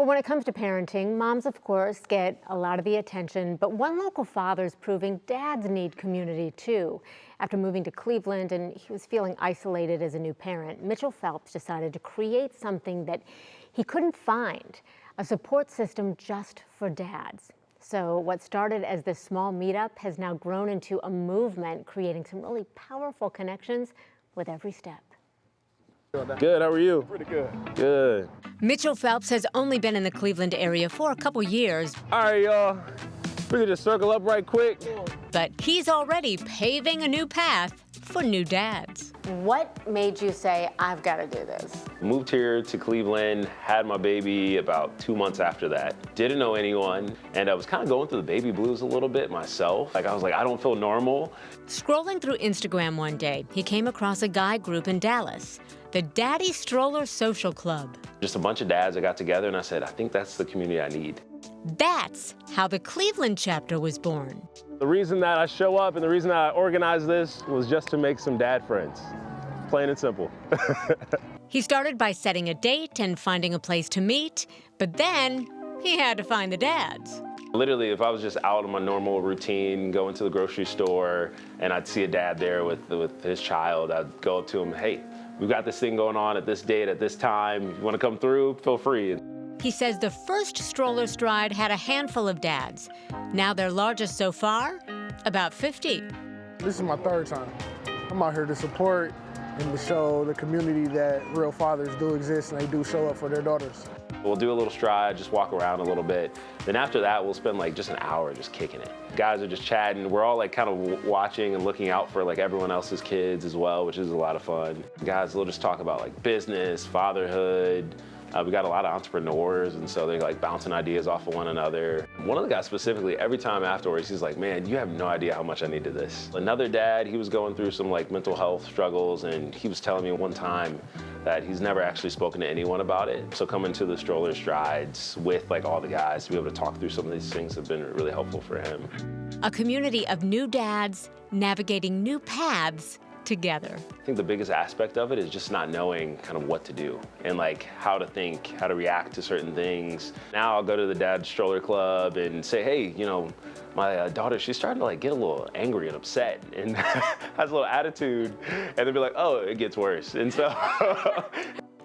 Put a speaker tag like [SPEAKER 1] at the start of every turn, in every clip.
[SPEAKER 1] Well, when it comes to parenting, moms, of course, get a lot of the attention, but one local father is proving dads need community too. After moving to Cleveland and he was feeling isolated as a new parent, Mitchell Phelps decided to create something that he couldn't find, a support system just for dads. So what started as this small meetup has now grown into a movement, creating some really powerful connections with every step.
[SPEAKER 2] Good, how are you?
[SPEAKER 3] Pretty good.
[SPEAKER 2] Good.
[SPEAKER 1] Mitchell Phelps has only been in the Cleveland area for a couple years,
[SPEAKER 2] All right, y'all. We can just circle up right quick.
[SPEAKER 1] but he's already paving a new path for new dads. What made you say, I've got to do this?
[SPEAKER 2] Moved here to Cleveland, had my baby about 2 months after that. Didn't know anyone, and I was kind of going through the baby blues a little bit myself. I was like, I don't feel normal.
[SPEAKER 1] Scrolling through Instagram one day, he came across a guy group in Dallas, the Daddy Stroller Social Club.
[SPEAKER 2] Just a bunch of dads that got together, and I said, I think that's the community I need.
[SPEAKER 1] That's how the Cleveland chapter was born.
[SPEAKER 3] The reason that I show up and the reason that I organized this was just to make some dad friends. Plain and simple.
[SPEAKER 1] He started by setting a date and finding a place to meet, but then he had to find the dads.
[SPEAKER 2] Literally, if I was just out in my normal routine, going to the grocery store, and I'd see a dad there with his child, I'd go up to him, hey, we've got this thing going on at this date, at this time. If you want to come through, feel free.
[SPEAKER 1] He says the first stroller stride had a handful of dads. Now their largest so far, about 50.
[SPEAKER 4] This is my third time. I'm out here to support and to show the community that real fathers do exist and they do show up for their daughters.
[SPEAKER 2] We'll do a little stride, just walk around a little bit. Then after that, we'll spend like just an hour just kicking it. Guys are just chatting. We're all like kind of watching and looking out for like everyone else's kids as well, which is a lot of fun. Guys will just talk about like business, fatherhood. We got a lot of entrepreneurs, and so they're like bouncing ideas off of one another. One of the guys specifically, every time afterwards, he's like, man, you have no idea how much I needed this. Another dad, he was going through some like mental health struggles, and he was telling me one time that he's never actually spoken to anyone about it. So coming to the stroller strides with like all the guys to be able to talk through some of these things have been really helpful for him.
[SPEAKER 1] A community of new dads navigating new paths together.
[SPEAKER 2] I think the biggest aspect of it is just not knowing kind of what to do and like how to think, how to react to certain things. Now I'll go to the Dad Stroller Club and say, hey, you know, my daughter, she's starting to like get a little angry and upset and has a little attitude, and they'll be like, oh, it gets worse. And so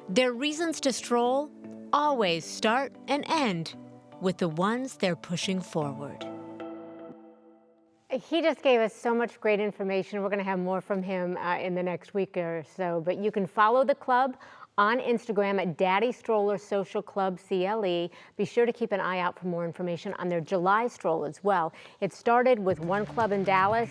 [SPEAKER 1] Their reasons to stroll always start and end with the ones they're pushing forward. He just gave us so much great information. We're going to have more from him in the next week or so. But you can follow the club on Instagram at Daddy Stroller Social Club CLE. Be sure to keep an eye out for more information on their July stroll as well. It started with one club in Dallas.